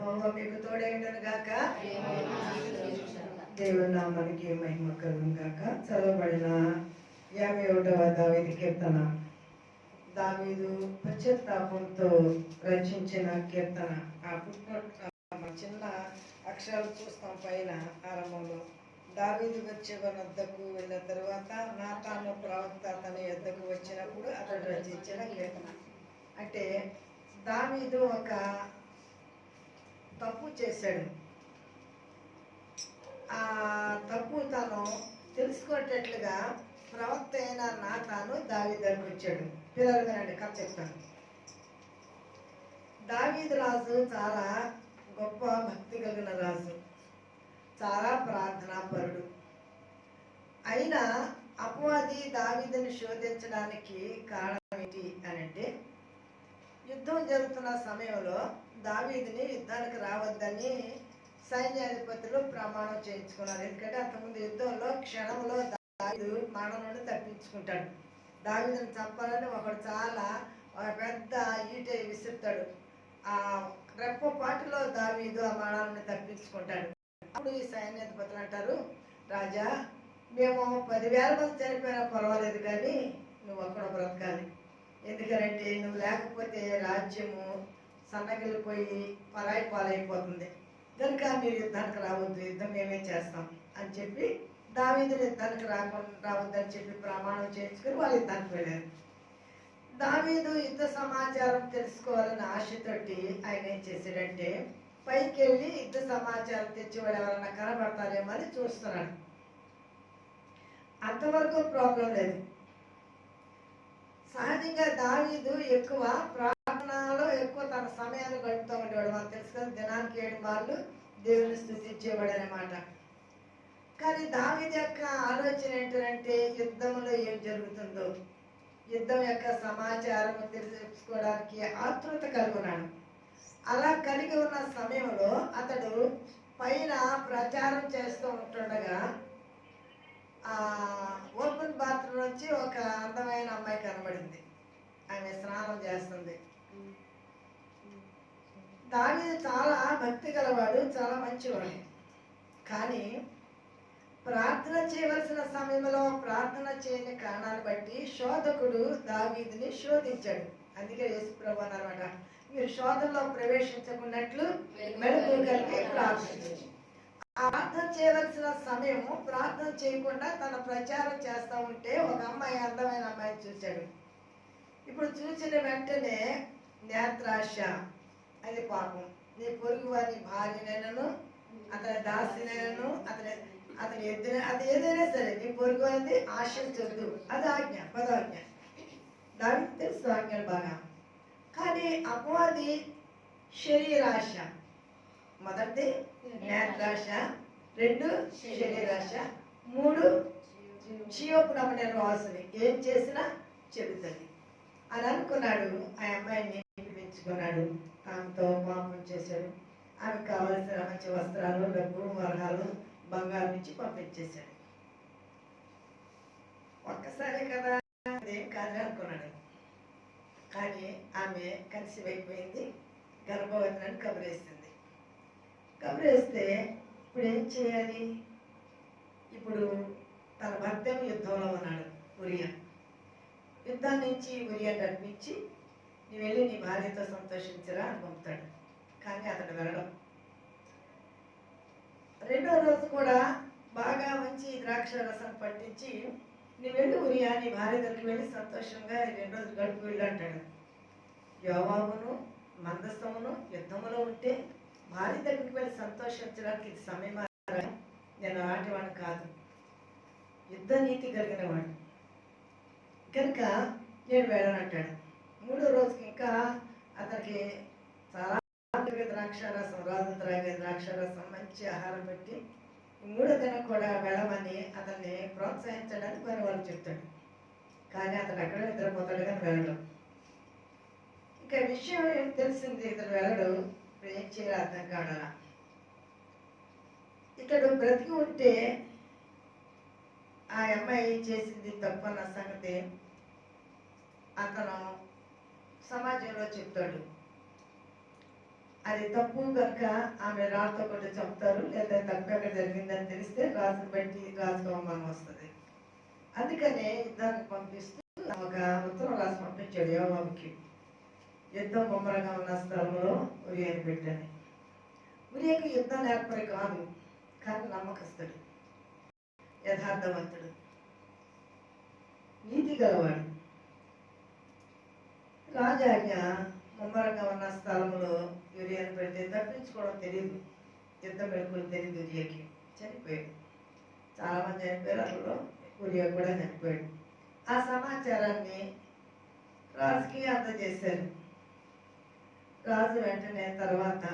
యెహోవా మీకు తోడైండును గాక. దేవుని నామానికి మహిమ కలుగును గాక. చదవబడిన 51వ దావీదు కీర్తన. దావీదు పశ్చాత్తాపంతో రచించిన కీర్తన. ఆ చిన్న అక్షరాలు చూస్తాం పైన ఆరంభంలో. దావీదు వచ్చే వద్దకు వెళ్ళిన తరువాత నాతాను ప్రవక్త తన యొద్దకు వచ్చినప్పుడు అతడు రచించిన కీర్తన. అంటే దావీదు ఒక తప్పు చేశాడు. ఆ తప్పు తను తెలుసుకునేటట్లుగా ప్రవక్త అయిన నాతాను దావీదు దగ్గరకు వచ్చాడు. పిల్లలు వినండి, కథ చెప్తాను. దావీదు రాజు చాలా గొప్ప భక్తి కలిగిన రాజు, చాలా ప్రార్థనాపరుడు. అయినా అపవాది దావీదుని శోధించడానికి కారణం ఏంటి అని అంటే, యుద్ధం జరుగుతున్న సమయంలో దావీదుని యుద్ధానికి రావద్దని సైన్యాధిపతులు ప్రమాణం చేయించుకున్నారు. ఎందుకంటే అంతకుముందు యుద్ధంలో క్షణంలో దావీదు మరణం నుండి తప్పించుకుంటాడు. దావీదుని చంపాలని ఒకడు చాలా ఒక పెద్ద ఈటె విసురుతాడు. ఆ రెప్పపాటులో దావీదు ఆ మరణాన్ని తప్పించుకుంటాడు. అప్పుడు ఈ సైన్యాధిపతులు అంటారు, రాజా, మేము 10,000 మంది చనిపోయినా పర్వాలేదు, కానీ నువ్వు అక్కడ బ్రతకాలి. ఎందుకంటే నువ్వు లేకపోతే రాజ్యము సన్నగిలిపోయి పరాయి పాలైపోతుంది. కనుక మీరు యుద్ధానికి రావద్దు, యుద్ధం మేమే చేస్తాం అని చెప్పి దావీదుని యుద్ధానికి రావద్దని చెప్పి ప్రమాణం చేయించుకొని వాళ్ళు యుద్ధానికి వెళ్ళారు. దావీదు యుద్ధ సమాచారం తెలుసుకోవాలని ఆశతోటి ఆయన ఏం చేశాడంటే, పైకి వెళ్ళి యుద్ధ సమాచారం తెచ్చేవాడు ఎవరన్నా కనబడతారేమో అని చూస్తున్నాడు. అంతవరకు ప్రాబ్లం లేదు. సహజంగా దావీదు ఎక్కువ ప్రార్థనలో ఎక్కువ తన సమయాన్ని గడుపుతూ ఉండేవాడు. మనకు తెలుసు కదా, దినానికి 7 మార్లు దేవుని స్థుతించేవాడు అనమాట. కానీ దావీదు యొక్క ఆలోచన ఏంటంటే, యుద్ధంలో ఏం జరుగుతుందో, యుద్ధం యొక్క సమాచారం తెలుసుకోవడానికి ఆతృత కలిగి ఉన్నాడు. అలా కలిగి ఉన్న సమయంలో అతడు పైన ప్రచారం చేస్తూ ఉంటుండగా ఓపెన్ బాత్రూమ్ నుంచి ఒక అందమైన అమ్మాయి కనబడింది. ఆమె స్నానం చేస్తుంది. దావీదు చాలా భక్తి గలవాడు, చాలా మంచివాడు. కానీ ప్రార్థన చేయవలసిన సమయంలో ప్రార్థన చేయని కారణాన్ని బట్టి శోధకుడు దావీదుని శోధించాడు. అందుకే యేసుప్రభు అన్నమాట, మీరు శోధనలో ప్రవేశించకున్నట్లు మెలకువ కలిగి ప్రార్థించండి. ప్రార్థన చేయవలసిన సమయము ప్రార్థన చేయకుండా తన ప్రచారం చేస్తూ ఉంటే ఒక అమ్మాయి, అందమైన అమ్మాయిని చూశాడు. ఇప్పుడు చూసిన వెంటనే నేత్రాశ, అది పాపం. నీ పొరుగు వారి భార్యనైనను, అతని దాసినైనను, అతని ఎద్దున, అది ఏదైనా సరే నీ పొరుగు వారిని ఆశించొద్దు. అది ఆజ్ఞ, 10వ ఆజ్ఞ. దానికి తెలుసు ఆజ్ఞలు బాగా. కానీ అపవాది శరీరాశ. మొదటిది నేత్రాశ, 2 శరీరాశ, 3 చీయోపునమ్మనే వాసని, ఏం చేసినా చెబుతుంది అని అనుకున్నాడు. ఆ అమ్మాయిని పిలిపించుకున్నాడు, ఆమెతో పాపం చేశాడు. ఆమెకు కావలసిన మంచి వస్త్రాలు, డబ్బు, వరహాలు, బంగారం ఇచ్చి పంపించేశాడు. ఒక్కసారి కదా, అదేం కాదని అనుకున్నాడు. కానీ ఆమె కన్సీవ్ అయిపోయింది, గర్భవతిని కబురేస్తుంది. కబురేస్తే ఇప్పుడు ఏం చేయాలి? ఇప్పుడు తన భర్త యుద్ధంలో ఉన్నాడు, ఉరియా. యుద్ధం నుంచి ఉరియా నడిపించి, నువ్వు వెళ్ళి నీ భార్యతో సంతోషించరా అని పంపుతాడు. కానీ అతడు వెళ్ళడం. 2వ రోజు కూడా బాగా మంచి ద్రాక్ష రసం పట్టించి, నువ్వు వెళ్ళి ఉరియా నీ భార్య దగ్గరికి వెళ్ళి సంతోషంగా 2 రోజులు గడుపు వెళ్ళి అంటాడు. యోవాబును మందస్తమును యుద్ధములో ఉంటే భార్య దగ్గరికి వెళ్ళి సంతోషించడానికి ఇది సమయం. నేను అలాంటివాడు కాదు, యుద్ధ నీతి కలిగిన వాడు, కనుక నేను వెళ్ళనంటాడు. 3వ రోజుకి ఇంకా అతనికి చాలా ద్రాక్షారసం, రాజు త్రాగే ద్రాక్షారసం, మంచి ఆహారం పెట్టి 3వ దినం కూడా వెళ్ళమని అతన్ని ప్రోత్సహించడానికి మరి వాళ్ళు చెప్తాడు. కానీ అతను అక్కడ నిద్రపోతాడు, కానీ వెళ్ళడం. ఇంకా విషయం ఏం తెలిసింది, ఇతను వెళ్ళడు. ఇప్పుడు ఏం చేయాలి అర్థం కావాలా. ఇతడు బ్రతికి ఉంటే ఆ అమ్మాయి చేసింది తప్పన్న సంగతి అతను సమాజంలో చెప్తాడు. అది తప్పు కనుక ఆమె రాళ్ళతో కొట్టి చంపుతారు, లేదా తప్పు ఎక్కడ జరిగిందని తెలిస్తే రాజుని బట్టి రాజుకు అవమానం వస్తుంది. అందుకనే యుద్ధానికి పంపిస్తూ ఒక ఉత్తరం రాసి పంపించాడు యోవాబుకి. యుద్ధం ముమ్మరంగా ఉన్న స్థలంలో ఉరియాని పెట్టని. ఉరియాకి యుద్ధం నేర్పరి కాదు, కానీ నమ్మకస్తుడు, యథార్థవంతుడు, నీతి గలవాడు. రాజాజ్ఞ ముమ్మరంగా ఉన్న స్థలంలో యూరియాని పెడితే తప్పించుకోవడం తెలియదు, యుద్ధ మెళకువలు తెలియదు. యూరియాకి చనిపోయాడు. చాలామంది చనిపోయారు, అందులో యూరియా కూడా చనిపోయాడు. ఆ సమాచారాన్ని రాజుకి అందజేశారు. రాజు వెంటనే తర్వాత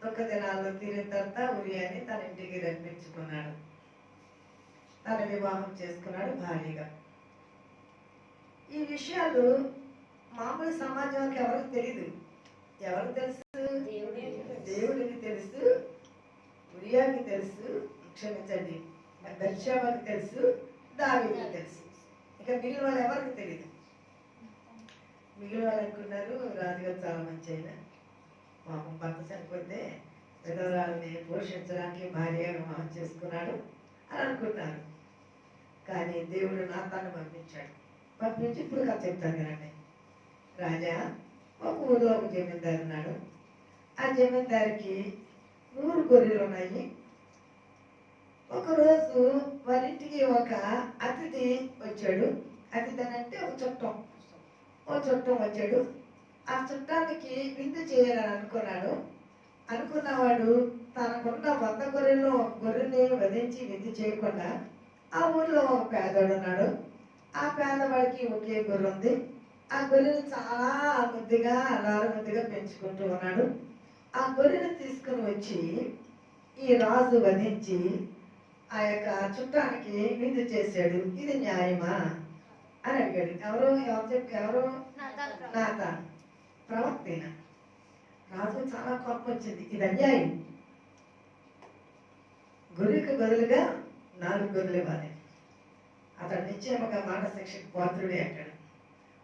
దుఃఖ దినాల్లో తీరిన తర్వాత ఉరియాని తన ఇంటికి రప్పించుకున్నాడు. తన వివాహం చేసుకున్నాడు భార్యగా. ఈ విషయాలు మామూలు సమాజానికి ఎవరికి తెలియదు. ఎవరికి తెలుసు? దేవుడికి తెలుసు, ఉరియాకి తెలుసు, క్షమించండి బత్షెబకి తెలుసు, దావీదుకి తెలుసు. ఇక మిగిలిన వాళ్ళు ఎవరికి తెలియదు. మిగిలిన వాళ్ళు అనుకున్నారు రాజుగారు చాలా మంచి అయినా పాపం భర్త చనిపోతే విధవరాలని పోషించడానికి భార్యగా వివాహం చేసుకున్నాడు అని అనుకున్నారు. కానీ దేవుడు నాతాను పంపించి ఇప్పుడు కథ చెప్తాను కదండి. రాజా ఒక ఊరిలో ఒక జమీందారు ఉన్నాడు. ఆ జమీందారికి 100 గొర్రెలు ఉన్నాయి. ఒకరోజు వాళ్ళ ఇంటికి ఒక అతిథి వచ్చాడు. అతిథి అని అంటే ఒక చుట్టం వచ్చాడు. ఆ చుట్టానికి విందు చేయాలని అనుకున్నవాడు తనకున్న 100 గొర్రెల్లో ఒక గొర్రెని వధించి విందు చేయకుండా ఆ ఊళ్ళో ఒక పేదవాడు ఉన్నాడు. ఆ పేదవాడికి ఒకే గొర్రె ఉంది. ఆ గొర్రెని చాలా ముద్దుగా పెంచుకుంటూ ఉన్నాడు. ఆ గొర్రెని తీసుకుని వచ్చి ఈ రాజు వధించి ఆ యొక్క చుట్టానికి విందు చేశాడు. ఇది న్యాయమా అని అడిగాడు. ఎవరు నాతాను ప్రవక్తైన. రాజు చాలా కోపం వచ్చింది. ఇది అన్యాయం. గొర్రెకు బదులుగా 4 గొర్రెలు ఇవ్వాలి. అతడు నిశ్చయముగా మానశిక్షకు పాత్రుడే అంటాడు.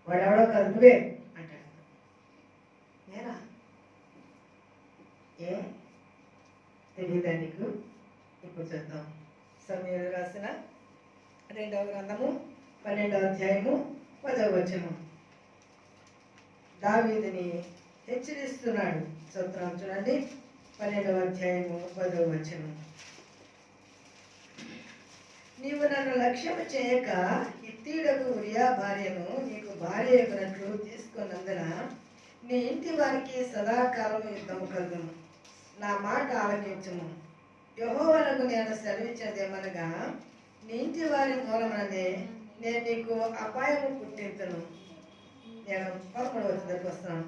వాడెవడో కాదు, నువ్వే అంటాడు. నేనా? ఏ తెలియదా నీకు? ఇప్పుడు చూద్దాం. సమూయేలు రాసిన 2వ గ్రంథము 12వ అధ్యాయము 10వ వచనం. దావీదుని హెచ్చరిస్తున్నాడు. సూత్రం చూడండి, 12వ అధ్యాయము 10వ వచనం. నీవు నన్ను లక్ష్యము చేయక హిత్తీయుడకు ఉరియా భార్యను నీకు భార్య అయినట్లు తీసుకున్నందున నీ ఇంటి వారికి సదాకాలము యుద్ధము కలుగును. నా మాట ఆలకించుము. యెహోవాకు నేను సెలవిచ్చినదేమనగా, నీ ఇంటి వారి మూలమనే నేను నీకు అపాయము పుట్టించును. నేను 13వ వచనానికి వస్తున్నాను.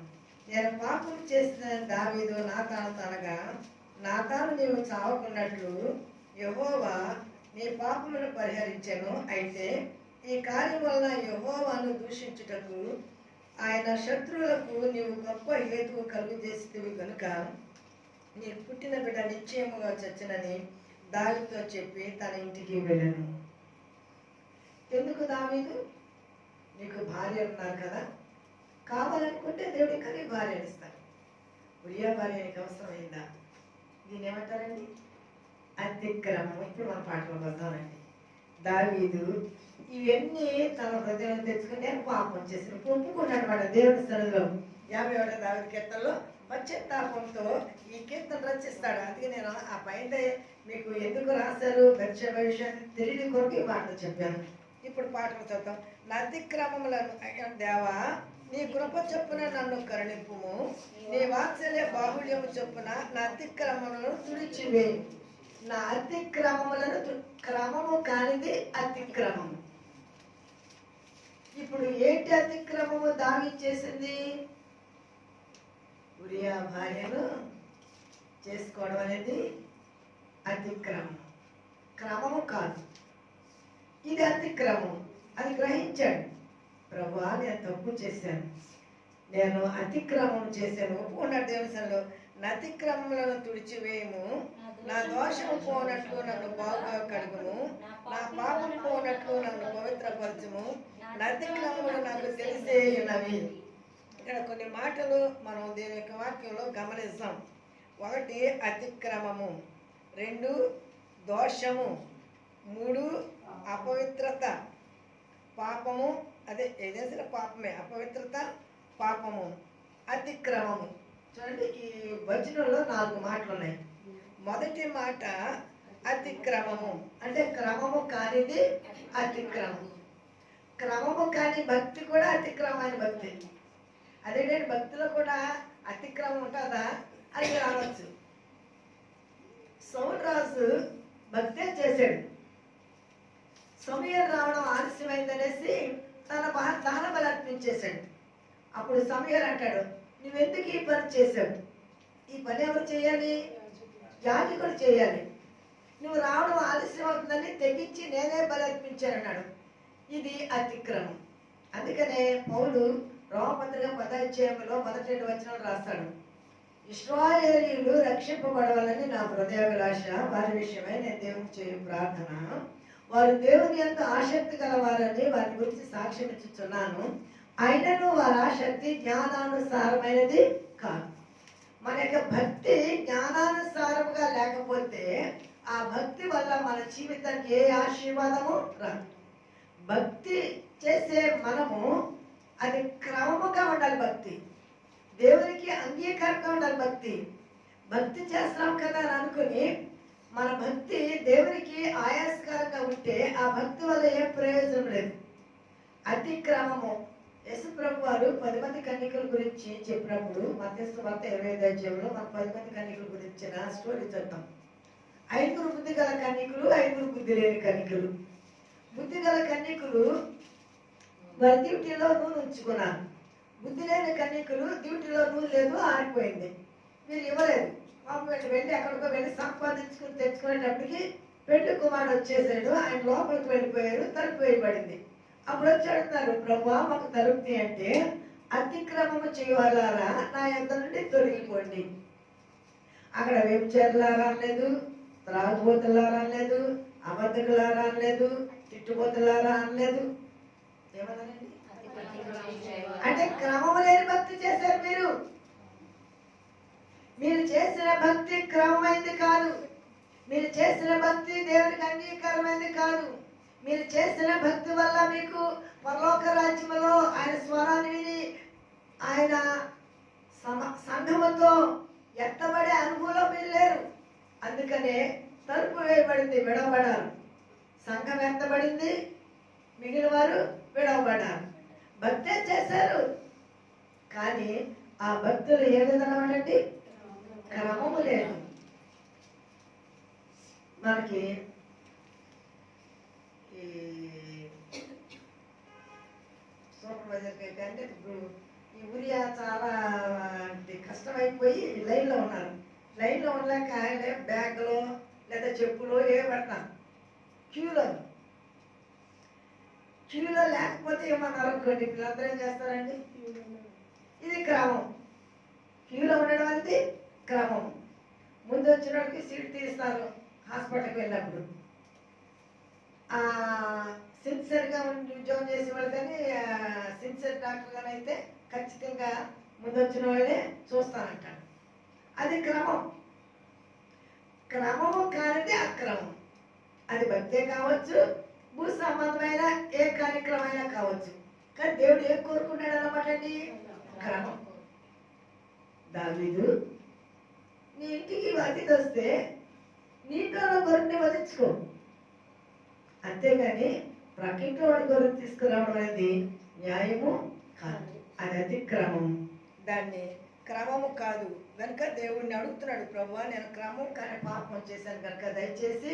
నేను పాపం చేసిన దావీదు నాతాను అనగా, నాతాను నీవు చావకున్నట్లు యెహోవా నీ పాపములను పరిహరించెను. అయితే ఈ కార్యం వలన యెహోవాను దూషించుటకు ఆయన శత్రువులకు నీవు గొప్ప హేతువు కలుగజేసితివి కనుక నీ పుట్టిన బిడ్డ నిశ్చయముగా చచ్చినని దావీదుతో చెప్పి తన ఇంటికి వెళ్ళాను. ఎందుకు దావీదు? నీకు భార్య ఉన్నారు కదా, కావాలనుకుంటే దేవుడు ఇంకా నీ భార్యను ఇస్తాడు. ఉరియా భార్య నీకు అవసరమైందా? దీన్ని ఏమంటారండి? అతిక్రమం. ఇప్పుడు మన పాటలో వద్దామండి. దావీదు ఇవన్నీ తన హృదయం తెచ్చుకుని నేను పాపం చేసిన ఒప్పుకున్నాడు. వాడు దేవుడి స్థలంలో 51వ దావీదు కీర్తనలో పశ్చాత్తాపంతో ఈ కీర్తన రచిస్తాడు. అందుకే నేను ఆ పైన మీకు ఎందుకు రాశారు బత్షెబ విషయాన్ని తెలియని కొరకు ఈ మాటలు చెప్పాను. ఇప్పుడు పాటలు చూద్దాం. నా అతిక్రమములను దేవా నీ కృప చొప్పున నన్ను కరుణింపుము. నీ వాత్సల్య బాహుళ్యము చొప్పున నా అతిక్రమములను తుడిచివేయి. నా అతిక్రమములను క్రమము కానిది అతిక్రమము. ఇప్పుడు ఏంటి అతిక్రమము దావీదు చేసింది? ఉరియా భార్యను చేసుకోవడం అనేది అతిక్రమం, క్రమము కాదు. ఇది అతిక్రమం. అది గ్రహించాడు. ప్రభువా నేను తప్పు చేశాను, నేను అతిక్రమం చేశాను. ఒప్పుకున్నాడు దేవునిలో. నా అతిక్రమములను తుడిచివేయము. నా దోషము పోనట్లు నన్ను బాగుగా కడుగుము. నా పాపం పోనట్లు నన్ను పవిత్రపరచుము. నా అతిక్రమములు నాకు తెలిసే ఉన్నవి. ఇక్కడ కొన్ని మాటలు మనం దీని యొక్క వాక్యంలో గమనిస్తాం. 1 అతిక్రమము, 2 దోషము, 3 అపవిత్రత, పాపము, అదే ఏదైనా పాపమే, అపవిత్రత, పాపము, అతిక్రమము. చూడండి, ఈ వచనంలో 4 మాటలు ఉన్నాయి. మొదటి మాట అతిక్రమము అంటే క్రమము కానిది అతిక్రమం. క్రమము కాని భక్తి కూడా అతిక్రమమైన భక్తి. అదేంటంటే భక్తిలో కూడా అతిక్రమం ఉంటుందా అని రావచ్చు. సౌలు రాజు భక్తే చేశాడు. సమూయేలు రావడం ఆలస్యమైందనేసి తన దహన బలి అర్పించేశాడు. అప్పుడు సమూయేలు అంటాడు, నువ్వెందుకు ఈ పని చేశావు? ఈ పని ఎవరు చేయాలి? యాజకుడు చేయాలి. నువ్వు రావడం ఆలస్యం అవుతుందని తెగించి నేనే బలి అర్పించాను అన్నాడు. ఇది అతిక్రమం. అందుకనే పౌలు రోమపత్రిక 10వ అధ్యాయంలో 1 వచనం రాస్తాడు, ఇశ్రాయేలీయులు రక్షింపబడవాలని నా హృదయాభిలాష, వారి విషయమై నేను దేవుని చేయు ప్రార్థన. వారు దేవుని యందు ఆసక్తి గలవారని వారి గురించి సాక్ష్యం ఇచ్చుచున్నాను. అయినను వారి ఆసక్తి జ్ఞానానుసారమైనది కాదు. మన యొక్క భక్తి జ్ఞానానుసారముగా లేకపోతే ఆ భక్తి వల్ల మన జీవితానికి ఏ ఆశీర్వాదము రాదు. భక్తి చేసే మనము అది క్రమముగా ఉండాలి. భక్తి దేవునికి అంగీకారంగా ఉండాలి. భక్తి చేస్తున్నాం కదా అని అనుకుని మన భక్తి దేవునికి ఆయాస్కరంగా ఉంటే ఆ భక్తి వల్ల ఏం ప్రయోజనం లేదు. అతిక్రమము. యేసుప్రభు వారు 10 మంది కన్యకల గురించి చెప్పినప్పుడు మత్తయి సువార్త 25వ అధ్యాయంలో మన 10 మంది కన్యకల గురించిన స్టోరీ చెప్తాం. 5 బుద్ధి గల కన్యకులు, 5 బుద్ధి లేని కన్యకులు. బుద్ధి గల కన్యకులు వారి డ్యూటీలో నూనె ఉంచుకున్నారు. బుద్ధి లేని కన్యకులు డ్యూటీలో నూనె లేదు, ఆరిపోయింది. వీరు ఇవ్వలేదు. పాపం వెళ్ళి ఎక్కడికో వెళ్ళి సంపాదించుకుని తెచ్చుకునేటప్పటికి పెళ్లి కుమారుడు వచ్చేసాడు. ఆయన లోపలికి వెళ్ళిపోయారు. తలుపు వేయబడింది. అప్పుడు వచ్చి అడుగుతారు, ప్రభువా మాకు తలుపుతి అంటే, అతిక్రమము చేయవాలారా నా యొద్ద నుండి తొలగిపోండి. అక్కడ వ్యభిచారులారా అనలేదు, త్రాగుబోతులారా అనలేదు, అబద్ధకులారా అనలేదు, తిట్టుబోతులారా అనలేదు. ఏమన్నానండి? అంటే క్రమం లేని భక్తి చేశారు మీరు. మీరు చేసిన భక్తి క్రమమైంది కాదు. మీరు చేసిన భక్తి దేవునికి అంగీకారమైంది కాదు. మీరు చేసిన భక్తి వల్ల మీకు పరలోక రాజ్యములో ఆయన స్వరాన్ని విని ఆయన సంఘముతో ఎత్తబడే అనుభూలం మీరు లేరు. అందుకనే తలుపు వేయబడింది, విడవబడారు. సంఘం ఎత్తబడింది, మిగిలిన వారు విడవబడ్డారు. భక్తే చేశారు కానీ ఆ భక్తులు ఏ విధంగా ఉండండి? క్రమము లేదు. మనకి ఈ సూపర్వైజర్కి అంటే ఇప్పుడు ఈ ఊరియా చాలా కష్టమైపోయి లైన్లో ఉన్నారు. లైన్లో ఉండలేక ఆయన బ్యాగ్లో లేదా చెప్పులో ఏ పెడతాను క్యూలో లేకపోతే ఏమన్నారు అనుకోండి, పిల్లలందరూ ఏం చేస్తారండి? ఇది క్రమం. క్యూలో ఉండడం అనేది క్రమం. ముందు వచ్చిన వాడికి సీట్ తీస్తారు. హాస్పిటల్కి వెళ్ళినప్పుడు సిన్సియర్గా ఉద్యోగం చేసే వాళ్ళు కానీ సిన్సియర్ డాక్టర్ కానీ అయితే ఖచ్చితంగా ముందు వచ్చిన వాళ్ళే చూస్తానంటాడు. అది క్రమం. క్రమము కానిది అక్రమం. అది భక్తే కావచ్చు, భూ సంబంధమైన ఏ కార్యక్రమైనా కావచ్చు. కానీ దేవుడు ఏం కోరుకున్నాడు అన్నమాట అండి? క్రమం. దావీదు, నీ ఇంటికి అతిథి వస్తే నీటిలో గొర్రెని వదిలించుకో, అంతేగాని ప్రకృతిలో వాడి గొర్రెని తీసుకురావడం అనేది న్యాయము కాదు. అది అతిక్రమం. దాన్ని క్రమము కాదు కనుక దేవుడిని అడుగుతున్నాడు, ప్రభువా నేను క్రమం కానీ పాపం చేశాను కనుక దయచేసి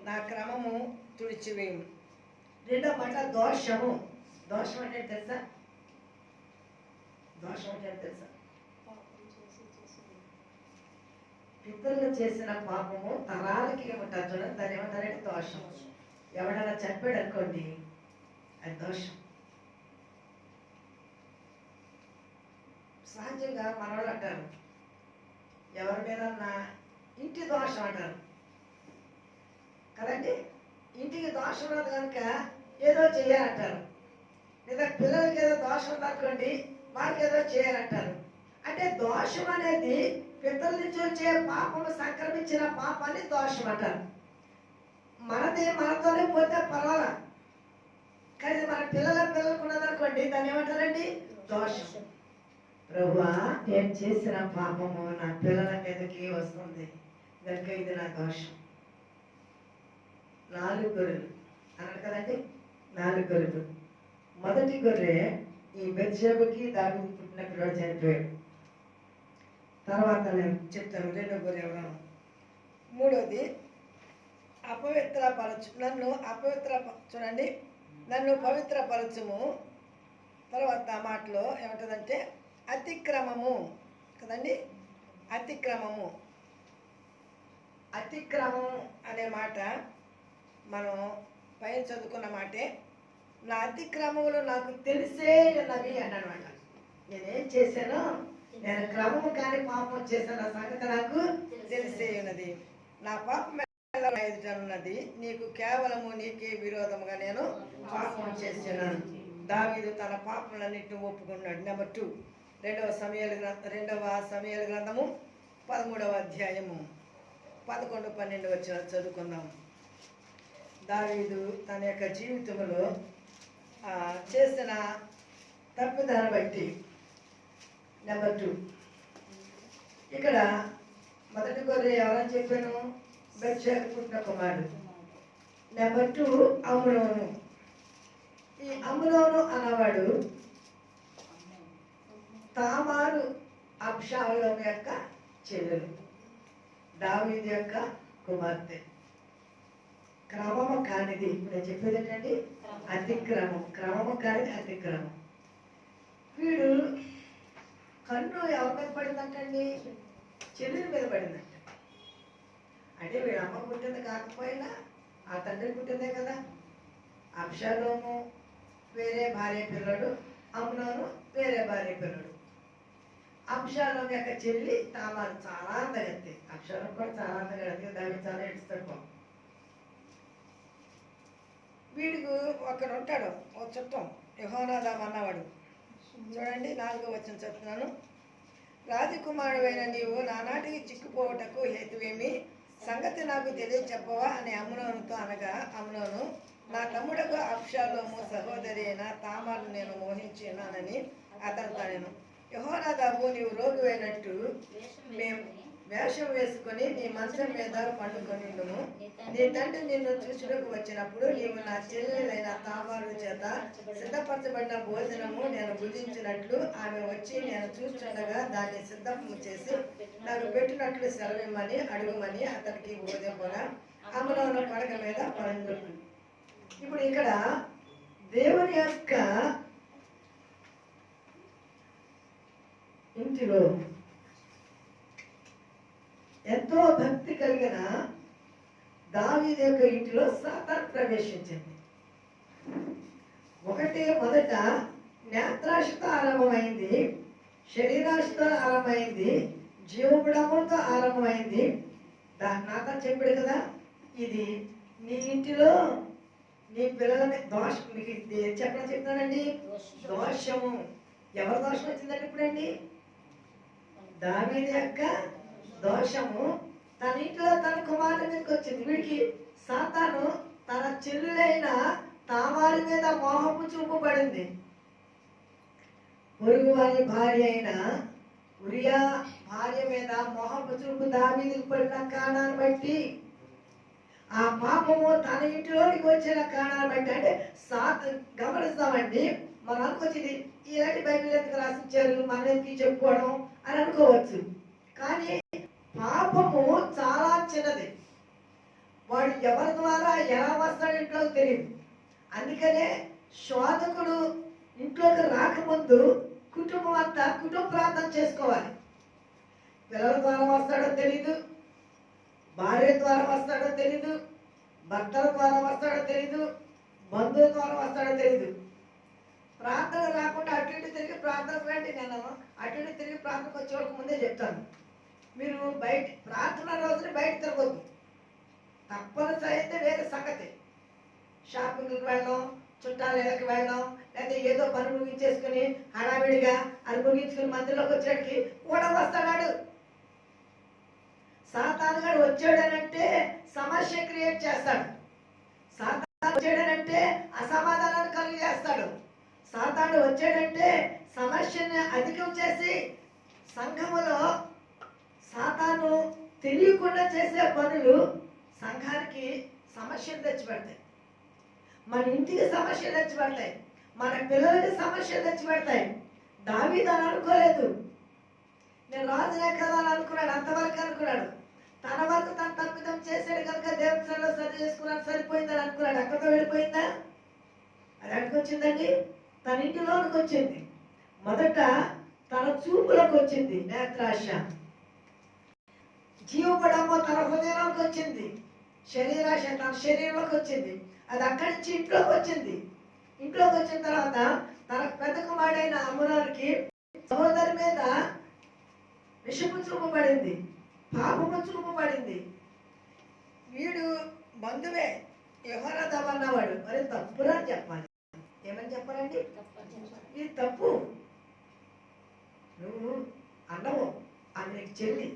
నా క్రమము తుడిచివేయము. రెండో మాట దోషము. దోషం అంటే తెలుసా? దోషం అంటే తెలుసా? పితరులు చేసిన పాపము తరాలకి ఉంటారు చూడండి, దాన్ని ఏమంటారంటే దోషం. ఎవడన్నా చెప్పాడు అనుకోండి, అది దోషం. సహజంగా మనవాళ్ళు అంటారు, ఎవరి మీద ఇంటి దోషం అంటారు కదండి. ఇంటికి దోషం ఉన్నది కనుక ఏదో చెయ్యాలంటారు. లేదా పిల్లలకి ఏదో దోషం ఉందనుకోండి, వాళ్ళకేదో చేయాలంటారు. అంటే దోషం అనేది పితరుల నుంచి వచ్చే పాపము, సంక్రమించిన పాపాన్ని దోషం అంటారు. మనది మనతోనే పోతే పర్వాలా, కానీ మన పిల్లలకు ఉన్నదనుకోండి దాన్ని ఏమంటారండి? దోషం. ప్రభువా, నేను చేసిన పాపము నా పిల్లల మీదకి వస్తుంది కనుక ఇది నా దోషం. 4 గొర్రెలు అన్నాడు కదండి, 4 గొర్రెలు. మొదటి గొర్రె ఈ బెత్షెబకి దావీదు పుట్టినప్పుడు చనిపోయాడు. తర్వాత నేను చెప్తాను రెండో గొర్రె ఎవరో. మూడోది చూడండి, నన్ను పవిత్రపరచుము. తర్వాత మాటలో ఏమంటుందంటే అతిక్రమము కదండి, అతిక్రమము. అతిక్రమం అనే మాట మనం పైన చదువుకున్న మాటే. నా అతిక్రమములు నాకు తెలిసే ఉన్నవి అన్నమాట. నేనేం చేశానో, నేను క్రమము కాని పాపం చేసిన సంగతి నాకు తెలిసే ఉన్నది. నా పాపం ఉన్నది, నీకు కేవలము నీకే విరోధముగా నేను పాపం చేస్తున్నాను. దావీదు తన పాపములన్నింటినీ ఒప్పుకున్నాడు. నెంబర్ 2, 2వ సమూయేలు గ్రంథము 13వ అధ్యాయము 11-12 వచ్చిన చదువుకుందాం. దావీదు తన యొక్క జీవితంలో చేసిన తప్పిదాన్ని బట్టి. నెంబర్ 2, ఇక్కడ మొదటి గొర్రె ఎవరని చెప్పాను? బెత్షెబకు పుట్టిన కుమారుడు. నెంబర్ 2 అమ్నోను. ఈ అమ్నోను అన్నవాడు తామారు అబ్షాలోము యొక్క చెల్లెలు, దావీదు యొక్క కుమార్తె. క్రమము కానిది, ఇప్పుడు నేను చెప్పేది ఏంటండి? అతిక్రమం. క్రమము కానిది అతిక్రమం. వీడు కన్ను ఎవరి మీద పడిందంటండి? చెల్లెల మీద పడిందంట. అంటే వీడు అమ్మ పుట్టింది కాకపోయినా ఆ తండ్రి పుట్టిందే కదా. అబ్షాలోము వేరే భార్య పిల్లడు, అమ్నోను వేరే భార్య పిల్లడు. అబ్షాలోము యొక్క చెల్లి తామారు చాలా అందగత్తి. అబ్షాలోము కూడా చాలా అందగత్తి, దాన్ని చాలా ఏడుస్తాడు. వీడికి ఒకడు ఉంటాడు, ఒక చుట్టం, యెహోనాదాబు అన్నవాడు. చూడండి 4వ వచనం చెప్తున్నాను. రాజకుమారుడైన నీవు నానాటికి చిక్కుపోవటకు హేతువేమి? సంగతి నాకు తెలియచెప్పవా అని అమ్నోనుతో అనగా, అమ్నోను, నా తమ్ముడకు అబ్షాలోము సహోదరి అయిన తామారు నేను మోహించినానని అతనితో నేను. యెహోనాదాబు, నీవు రోగివైనట్టు మేము వేషం వేసుకొని నీ మంచం మీద పండుకొని ఉండుము. నీ తండ్రి నిన్ను చూచుటకు వచ్చినప్పుడు నీవు నా చెల్లెలైన తామారు చేత సిద్ధపరచబడిన భోజనము నేను భుజించినట్లు ఆమె వచ్చి నేను చూస్తుండగా దాన్ని సిద్ధము చేసి నాకు పెట్టినట్లు సెలవిమ్మని అడుగుమని అతనికి బోధింపగా అమ్నోను పడక మీద పండు. ఇప్పుడు ఇక్కడ దేవుని యొక్క ఇంటిలో ఎంతో భక్తి కలిగిన దావీదు యొక్క ఇంటిలో సాతాను ప్రవేశించింది. మొదట నేత్రాశతో ఆరంభమైంది, శరీరాశతో ఆరంభమైంది, జీవబుడములతో ఆరంభమైంది. నాతో చెప్పాడు కదా, ఇది నీ ఇంటిలో నీ పిల్లలని దోషం, మీకు చెప్తానండి, దోషము. ఎవరి దోషం వచ్చిందండి ఇప్పుడండి? దావీదు యొక్క దోషము తన ఇంట్లో తన కుమారుడి మీదకి వచ్చింది. వీడికి సాతాను తన చెల్లులైన తామారు మీద మోహము చూపబడింది. పొరుగు వారి భార్య అయిన ఉరియా భార్య మీద మోహము చూపు దావీదుకు పడిన కారణాన్ని బట్టి, ఆ పాపము తన ఇంటిలోనికి వచ్చిన కారణాన్ని బట్టి, అంటే గమనిస్తామండి. మనం అనుకొచ్చింది ఇలాంటి బైబిల్ ఎందుకు రాసిచ్చారు, మనం ఎందుకు చెప్పుకోవడం అని అనుకోవచ్చు. కానీ పాపము చాలా చిన్నది. వాడు ఎవరి ద్వారా ఎలా వస్తాడు ఇంట్లోకి తెలియదు. అందుకనే శోధకుడు ఇంట్లోకి రాకముందు కుటుంబం అంతా కుటుంబ ప్రార్థన చేసుకోవాలి. పిల్లల ద్వారా వస్తాడో తెలీదు, భార్య ద్వారా వస్తాడో తెలీదు, భర్తల ద్వారా వస్తాడో తెలీదు, బంధువుల ద్వారా వస్తాడో తెలీదు. ప్రార్థన రాకుండా అటు ఇటు తిరిగి ప్రార్థనకు రండి. నేను అటు ఇటు తిరిగి ప్రార్థనకు వచ్చేవాళ్ళకి ముందే చెప్తాను, మీరు బయట ప్రార్థన రోజున బయట తిరగొద్దు. తప్పనిసరి అయితే వేరే సంగతి. షాపింగ్కి వెళ్ళడం, చుట్టాల ఇళ్ళకి వెళ్ళడం, లేకపోతే ఏదో పని ముగించేసుకుని హడావిడిగా అని ముగించుకుని మధ్యలోకి వచ్చేటికి కూడా వస్తాడు. సాతానుగాడు వచ్చాడనంటే సమస్య క్రియేట్ చేస్తాడు. సాతాను వచ్చాడనంటే అసమాధానాన్ని కలిగి చేస్తాడు. సాతాను వచ్చాడంటే సమస్యని అధికం చేసి సంఘములో సాతాను తెలియకుండా చేసే పనులు సంఘానికి సమస్యలు తెచ్చిపెడతాయి. మన ఇంటికి సమస్యలు తెచ్చిపెడతాయి. మన పిల్లలకి సమస్యలు తెచ్చిపెడతాయి. దావీదు అని అనుకోలేదు. నేను రాజునే కదా అని అనుకున్నాడు. అంతవరకు అనుకున్నాడు. తన వరకు తను తప్పిదం చేసాడు కనుక దేవతలో సరి చేసుకున్నాడు, సరిపోయిందని అనుకున్నాడు. అక్కడితో వెళ్ళిపోయిందా? అది అక్కడికొచ్చిందండి. తన ఇంటిలోనికి వచ్చింది. మొదట తన చూపులోకి వచ్చింది నేత్రాశ. జీవపడమో తన హృదయంలోకి వచ్చింది. శరీరాశ తన శరీరంలోకి వచ్చింది. అది అక్కడి నుంచి ఇంట్లోకి వచ్చింది. ఇంట్లోకి వచ్చిన తర్వాత తన పెద్ద కుమారుడైన అమ్నోనుకి సహోదరి మీద విషపు చూపబడింది, పాపము చూపబడింది. వీడు బంధువే యెహోనాదాబు అన్నవాడు. మరి తప్పురా అని చెప్పాలి. ఏమని చెప్పాలండి? ఇది తప్పు. నువ్వు అన్నవు అది నీకు చెల్లి.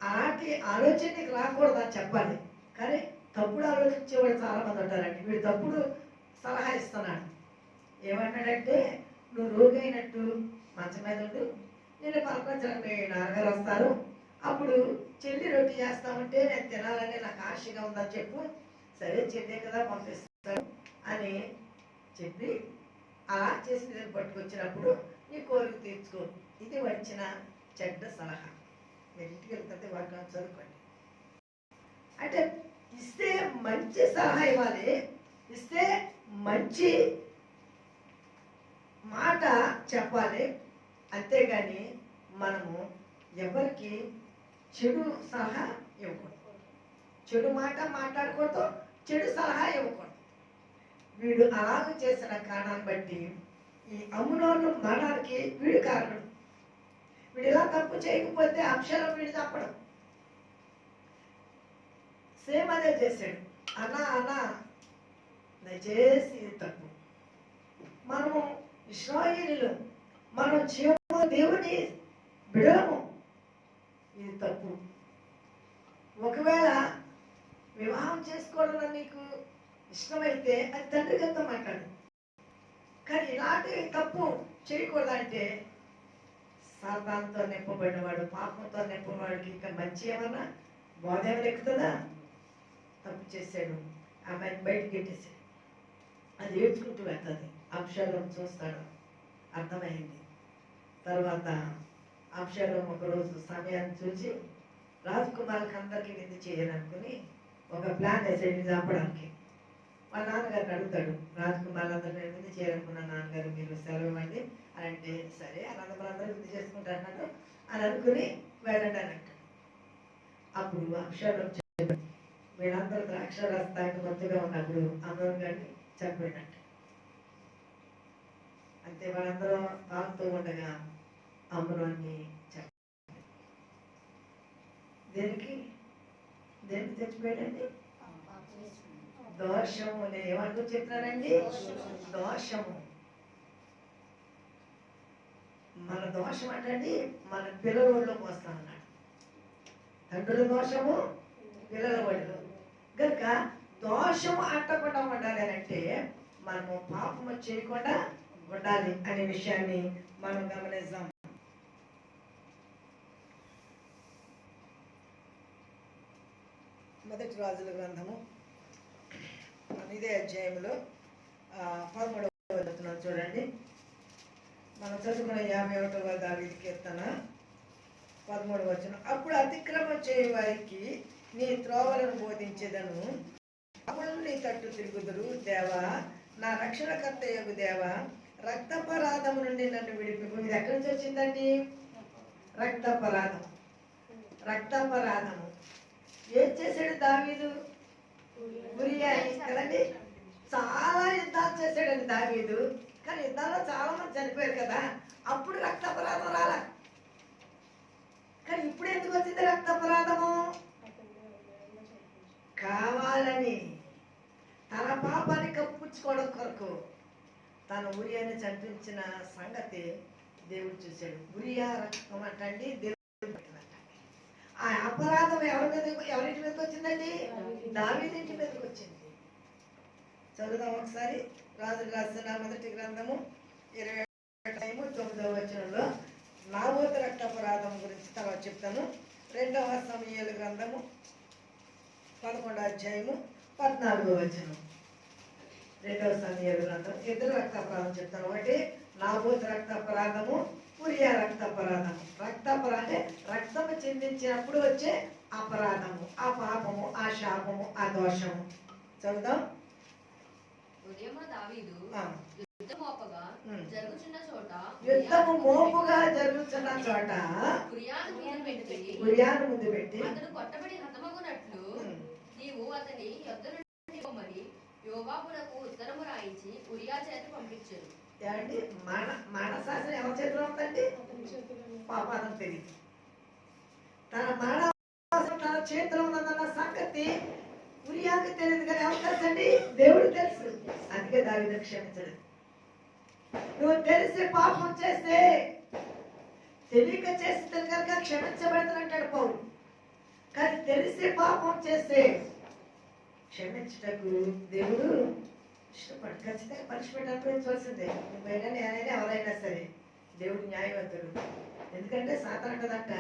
అలాంటి ఆలోచన నీకు రాకూడదని చెప్పాలి. కానీ తప్పుడు ఆలోచించేవాడు చాలా మంది ఉంటారండి. వీడు తప్పుడు సలహా ఇస్తున్నాడు. ఏమన్నాడంటే, నువ్వు రోగి అయినట్టు మంచం మీద ఉండు, నేను పలకరించడానికి నాన్నగారు వస్తారు, అప్పుడు చెల్లి రొట్టి చేస్తామంటే నేను తినాలని నాకు ఆశగా ఉందని చెప్పు. సరే చెల్లి కదా పంపిస్తాను అని చెప్పి అలా చేసి నేను పట్టుకొచ్చినప్పుడు నీ కోరిక తీర్చుకో. ఇది వచ్చిన చెడ్డ సలహా. మీరు ఇంటికి వెళ్తే వాటిని చదువుకోండి. అంటే ఇస్తే మంచి సలహా ఇవ్వాలి, ఇస్తే మంచి మాట చెప్పాలి. అంతేగాని మనము ఎవరికి చెడు సలహా ఇవ్వకూడదు, చెడు మాట మాట్లాడకూడదు, చెడు సలహా ఇవ్వకూడదు. వీడు అలాగ చేసిన కారణాన్ని బట్టి ఈ అమ్నోను మరణానికి వీడు కారణం. వీడు ఇలా తప్పు చేయకపోతే అబ్షాలోము వీడు తప్పడం. సేమ్ అదే చేశాడు. అన్నా దయచేసి ఇది తప్పు. మనము ఇశ్రాయేలీయులు, మనం జీవము దేవుని బిడలము, ఇది తప్పు. ఒకవేళ వివాహం చేసుకోవడం నీకు ఇష్టమైతే అది తండ్రి గారితో మాట్లాడు. కానీ ఇలాంటి తప్పు చేయకూడదంటే సాతానుతో నింపబడినవాడు, పాపంతో నింపబడినవాడికి ఇంకా మంచి ఏమన్నా బోధ ఏమైనా ఎక్కుతుందా? తప్పు చేశాడు, ఆమెను బయటికి పెట్టేశాడు. అది ఏడ్చుకుంటూ వెళ్తుంది. అబ్షాలోము చూస్తాడు, అర్థమైంది. తర్వాత అబ్షాలోము ఒకరోజు సమయాన్ని చూసి రాజకుమారులకు అందరికీ విందు చేయాలనుకుని ఒక ప్లాన్ వేసాడు చంపడానికి. వాళ్ళ నాన్నగారిని అడుగుతాడు, రాజకుమారులందరూ విందు చేయాలనుకున్న నాన్నగారు మీరు సెలవు ఇవ్వండి అని అంటే, సరే అనంతపురందరూ విందు చేసుకుంటారు అన్నట్టు అని అనుకుని వెళ్ళండి అని అంటాడు. అప్పుడు అబ్షాలోము చెప్పాడు, వీళ్ళందరూ ద్రాక్షారసానికి మత్తుగా ఉన్నప్పుడు అమ్నోను గారిని చంపినట్టు. అంతే, వాళ్ళందరూ తాగుతూ ఉండగా అమ్నోన్ని చంపాడు. దేనికి చచ్చిపోయాడండి? దోషము. నేను ఏమనుకో చెప్తున్నానండి? దోషము. మన దోషం అంటే మన పిల్లల ఒళ్ళోకి వస్తామన్నాడు. తండ్రుల దోషము పిల్లల ఒడిలో కనుక దోషము అంటకుండా ఉండాలి అని అంటే మనము పాపము చేయకుండా ఉండాలి అనే విషయాన్ని మనం గమనిద్దాం. మొదటి రాజుల గ్రంథము ఇదే అధ్యాయంలో 13వ వచనం చూడండి. మనం చదువుకున్న 51వ దావీదు కీర్తన 13వ వచనం. అప్పుడు అతిక్రమం చేయ వారికి నీ త్రోవలను బోధించేదను, అప్పుడు నీ తట్టు తిరుగుదురు. దేవా, నా రక్షణకర్త యొగు దేవా, రక్తపరాధము నుండి నన్ను విడిపింపు. ఇది ఎక్కడి నుంచి వచ్చిందండి? రక్తపరాధం. రక్తపరాధము ఏం చేశాడు దావీదు? ఉరియా కదండి. చాలా యుద్ధాలు చేశాడండి దావీదు. కానీ యుద్ధాల్లో చాలా మంది చనిపోయారు కదా, అప్పుడు రక్తపరాధం రాలా. కానీ ఇప్పుడు ఎందుకు వచ్చింది రక్తపరాధము? కావాలని తన పాపాన్ని కప్పుచ్చుకోవడం కొరకు, తన ఉరియాని చంపించిన సంగతి దేవుడు చూశాడు. ఉరియా రక్తం అంటండి దేవుడు ఆ అపరాధం ఎవరింటి మీదకి వచ్చిందండి? దావీదు ఇంటి మీదకి వచ్చింది. చదువుదాం ఒకసారి. రాజులు రాసిన మొదటి గ్రంథము 29వ వచనంలో నాబోతు రక్తాపరాధం గురించి తర్వాత చెప్తాను. 2వ సమూయేలు గ్రంథము 11వ అధ్యాయము 14వ వచనం. 2వ సమూయేలు గ్రంథం ఇద్దరు రక్తాపరాధం చెప్తాను. ఒకటి నాబోతు రక్తాపరాధము, ఉరియా రక్తాపరాధము. రక్తాపరాధం రక్తము చిందించినప్పుడు వచ్చే అపరాధము, ఆ పాపము, ఆ శాపము, ఆ దోషము. చదువుదాం. యుద్ధము మోపుగా జరుగుతున్న చోట ఉరియాను ముందు పెట్టి అతడు కొట్టబడి హతమగునట్లు నీవు అతని యొద్ద నుండి పొమ్మని యోవాబునకు ఉత్తరము రాయించి ఉరియా చేత పంపించారు. ఏమండి, మరణశాసనం ఎవరి చేతిలో ఉందండి? పాపానం తెలియదు. తన మరణశాసనం తన చేతిలో ఉన్నదన్న సంగతి ఉరియాకి తెలియదు, కానీ ఎవరు తెలుసండి? దేవుడు తెలుసు. అందుకే దావీదు క్షమించడు. నువ్వు తెలిసి పాపం చేస్తే, తెలియక చేస్తే కనుక క్షమించబడతానంటాడు పౌలు. కానీ తెలిసి పాపం చేస్తే క్షమించటకు దేవుడు ఇష్టపడు. ఖచ్చితంగా పనిష్మెంట్ అనుభవించవలసిందే. నువ్వైనా నేనైనా ఎవరైనా సరే. దేవుడు న్యాయవంతుడు. ఎందుకంటే సాతాను కదంట,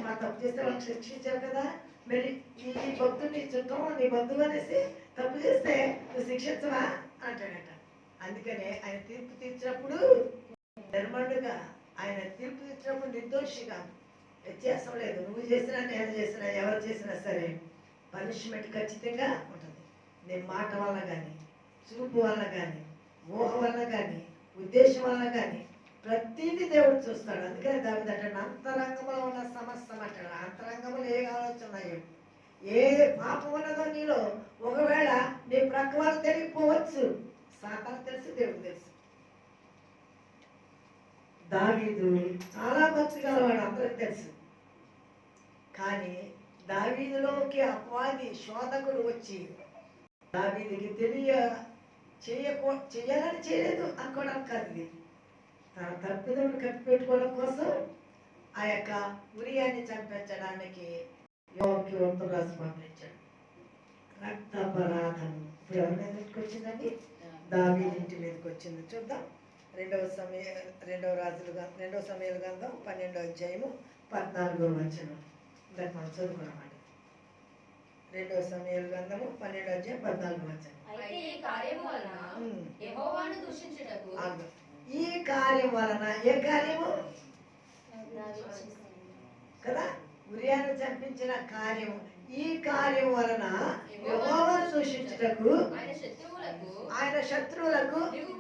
మా తప్పు చేస్తే వాళ్ళకి శిక్షించావు కదా, మరి నీ భక్తుడు, నీ చుట్టం, నీ బంధువు అనేసి తప్పు చేస్తే నువ్వు శిక్షించవా అంటాడట. అందుకనే ఆయన తీర్పు తీర్చినప్పుడు నిర్మలుగా, ఆయన తీర్పు తీర్చినప్పుడు నిర్దోషిగా, వ్యత్యాసం లేదు. నువ్వు చేసినా, నేను చేసినా, ఎవరు చేసినా సరే పనిష్మెంట్ ఖచ్చితంగా ఉంటుంది. నీ మాట వల్ల కానీ, చూపు వల్ల కానీ, ఊహ వల్ల కానీ, ఉద్దేశం వల్ల కానీ ప్రతిదీ దేవుడు చూస్తాడు. అందుకని దావీదు అంటాడు, అంతరంగంలో ఉన్న సమస్తం అంటాడు. అంతరంగంలో ఏ ఆలోచనయో, ఏ పాపం ఉన్నదో నీలో ఒకవేళ నీ ప్రక్క వాళ్ళు తెలియకపోవచ్చు. సాతాను తెలుసు, దేవుడు తెలుసు. దావీదు చాలా భక్తి గలవాడు, అందరికి తెలుసు. కానీ దావీదులోకి అపవాది శోధకుడు వచ్చి దావీదుకి చేయాలని చేయలేదు అనుకోవడం కాదు. ఇది తన తప్పిదమును కప్పిపెట్టుకోవడం కోసం ఆ యొక్క ఉరియాన్ని చంపించడానికి యోవాబుకి ఉత్తరం రాసి పంపించాడు. రక్తాపరాధం ఇప్పుడు ఎవరి మీదకి వచ్చిందండి? దావీదు ఇంటి మీదకి వచ్చింది. చూద్దాం. 2వ సమూయేలు గ్రంథం 12వ అధ్యాయము 14వ వచనం. దాన్ని మనం చదువుకున్నమాట. 2వ సమూయేలు గ్రంథము 12వ అధ్యాయం 14వ వచనం. ఈ కార్యం వలన, ఏ కార్యము కదా? ఉరియాను చంపించిన కార్యము. ఈ కార్యం వలన యెహోవాను దూషించుటకు ఆయన శత్రువులకు ఇది.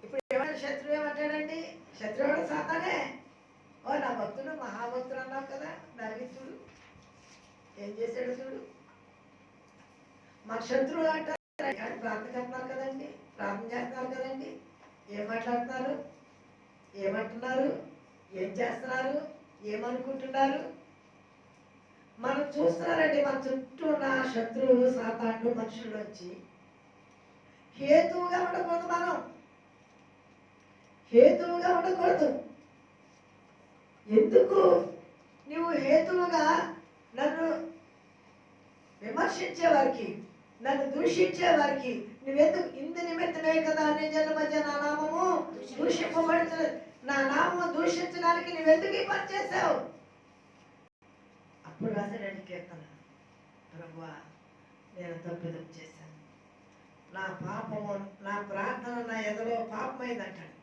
ఇప్పుడు ఎవరైనా శత్రువు ఏమంటాడండి? శత్రువుడు సాతానే. ఓ నా భక్తుడు మహాభక్తుడు అన్నావు కదా దావీదు, ఏం చేశాడు చూడు. మా శత్రువులు అంటారు. ప్రార్థన చేస్తున్నారు కదండి, ప్రార్థన చేస్తున్నారు కదండి. ఏం మాట్లాడుతున్నారు, ఏమంటున్నారు, ఏం చేస్తున్నారు, ఏమనుకుంటున్నారు? మనం చూస్తున్నారండి, మన చుట్టూ ఉన్న శత్రువు సాతాను మనుషులు వచ్చి హేతువుగా ఉండకూడదు. మనం హేతువుగా ఉండకూడదు. ఎందుకు నువ్వు హేతువుగా నన్ను విమర్శించే వారికి, నన్ను దూషించే వారికి నువ్వెందుకు? ఇందు నిమిత్తమే కదా అన్ని జనుల మధ్య నా నామము దూషింపబడుతుంది. నా నామము దూషించడానికి నువ్వెందుకు ఈ పని చేశావు? అప్పుడు రాశాడండి కీర్తన, ప్రభువా నేను తప్పిదం చేశాను, నా పాపము, నా ప్రార్థన నా ఎదలో పాపమైంది అంటాడు.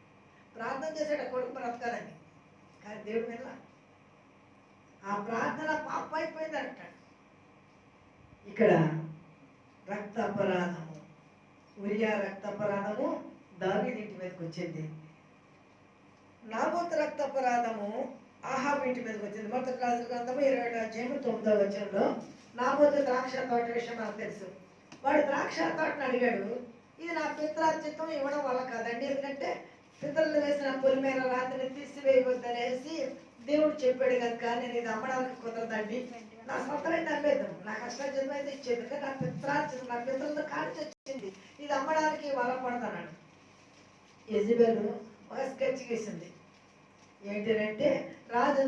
ప్రార్థన చేశాడు కొడుకు బ్రతకాలని, కానీ దేవుడు మీద ఆ ప్రార్థన పాపం అయిపోయింది అంటాడు. ఇక్కడ రక్తాపరాధము, ఉరియా రక్తాపరాధము దావీదు ఇంటి మీదకి వచ్చింది. నాబోతు రక్తాపరాధము ఆహాబు ఇంటి మీదకి వచ్చింది. మొదటి రాజుల గ్రంథము 20వ అధ్యాయము 9వ వచనంలో నాబోతు ద్రాక్ష తోట విషయం నాకు తెలుసు. వాడు ద్రాక్ష తోటను అడిగాడు. ఇది నా పిత్రార్జితం ఇవ్వడం వల్ల కాదండి, ఎందుకంటే పితరులు వేసిన పొలి మీద రాత్రిని తీసివేయవద్దనేసి దేవుడు చెప్పాడు కనుక నేను ఇది అమ్మడానికి కుదరదండి, నా సొంతమైతే అమ్మేద్దాం, నా కష్టార్జితం అయితే ఇచ్చేది, నా పిత్రార్జితం నా పితరులతో కాల్చి వచ్చింది, ఇది అమ్మడానికి బలపడతాను. యెజబెలు ఒక స్కెచ్ గీసింది. ఏంటంటే రాజు